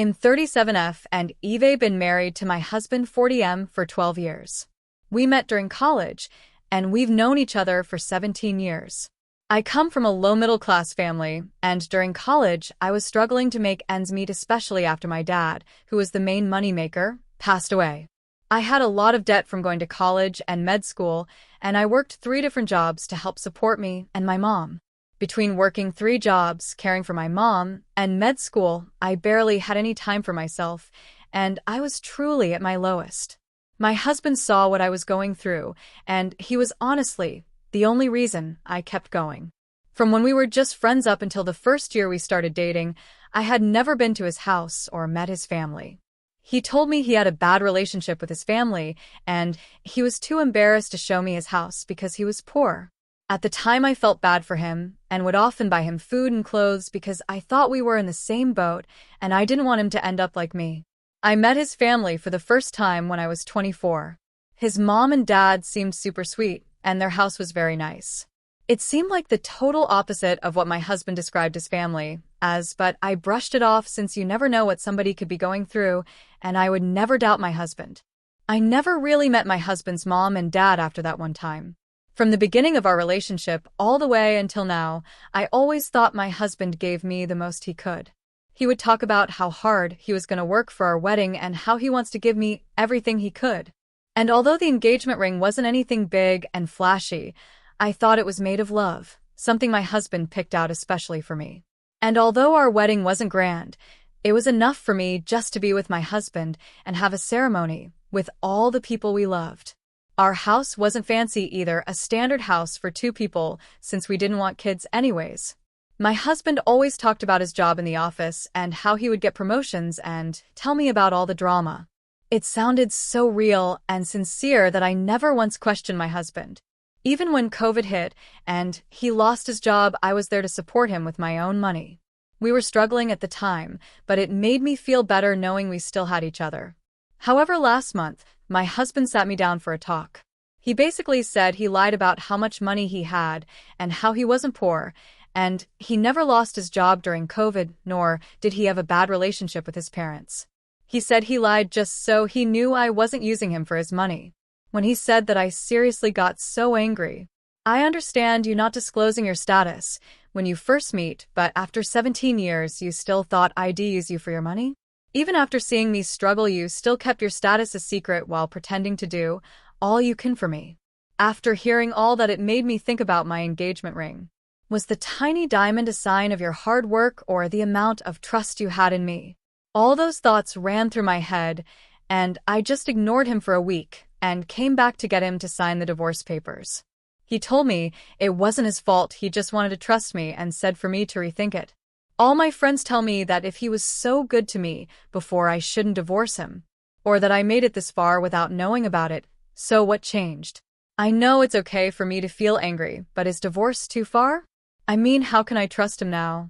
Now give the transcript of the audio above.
I'm 37F and Eve been married to my husband 40M for 12 years. We met during college, and we've known each other for 17 years. I come from a low-middle-class family, and during college, I was struggling to make ends meet, especially after my dad, who was the main moneymaker, passed away. I had a lot of debt from going to college and med school, and I worked 3 different jobs to help support me and my mom. Between working 3 jobs, caring for my mom, and med school, I barely had any time for myself, and I was truly at my lowest. My husband saw what I was going through, and he was honestly the only reason I kept going. From when we were just friends up until the first year we started dating, I had never been to his house or met his family. He told me he had a bad relationship with his family, and he was too embarrassed to show me his house because he was poor. At the time, I felt bad for him and would often buy him food and clothes because I thought we were in the same boat and I didn't want him to end up like me. I met his family for the first time when I was 24. His mom and dad seemed super sweet, and their house was very nice. It seemed like the total opposite of what my husband described his family as, but I brushed it off since you never know what somebody could be going through, and I would never doubt my husband. I never really met my husband's mom and dad after that one time. From the beginning of our relationship all the way until now, I always thought my husband gave me the most he could. He would talk about how hard he was going to work for our wedding and how he wants to give me everything he could. And although the engagement ring wasn't anything big and flashy, I thought it was made of love, something my husband picked out especially for me. And although our wedding wasn't grand, it was enough for me just to be with my husband and have a ceremony with all the people we loved. Our house wasn't fancy either, a standard house for 2 people since we didn't want kids anyways. My husband always talked about his job in the office and how he would get promotions and tell me about all the drama. It sounded so real and sincere that I never once questioned my husband. Even when COVID hit and he lost his job, I was there to support him with my own money. We were struggling at the time, but it made me feel better knowing we still had each other. However, last month, my husband sat me down for a talk. He basically said he lied about how much money he had and how he wasn't poor, and he never lost his job during COVID, nor did he have a bad relationship with his parents. He said he lied just so he knew I wasn't using him for his money. When he said that, I seriously got so angry. I understand you not disclosing your status when you first meet, but after 17 years you still thought I'd use you for your money? Even after seeing me struggle, you still kept your status a secret while pretending to do all you can for me. After hearing all that, it made me think about my engagement ring. Was the tiny diamond a sign of your hard work or the amount of trust you had in me? All those thoughts ran through my head, and I just ignored him for a week and came back to get him to sign the divorce papers. He told me it wasn't his fault, he just wanted to trust me and said for me to rethink it. All my friends tell me that if he was so good to me before, I shouldn't divorce him, or that I made it this far without knowing about it, so what changed? I know it's okay for me to feel angry, but is divorce too far? I mean, how can I trust him now?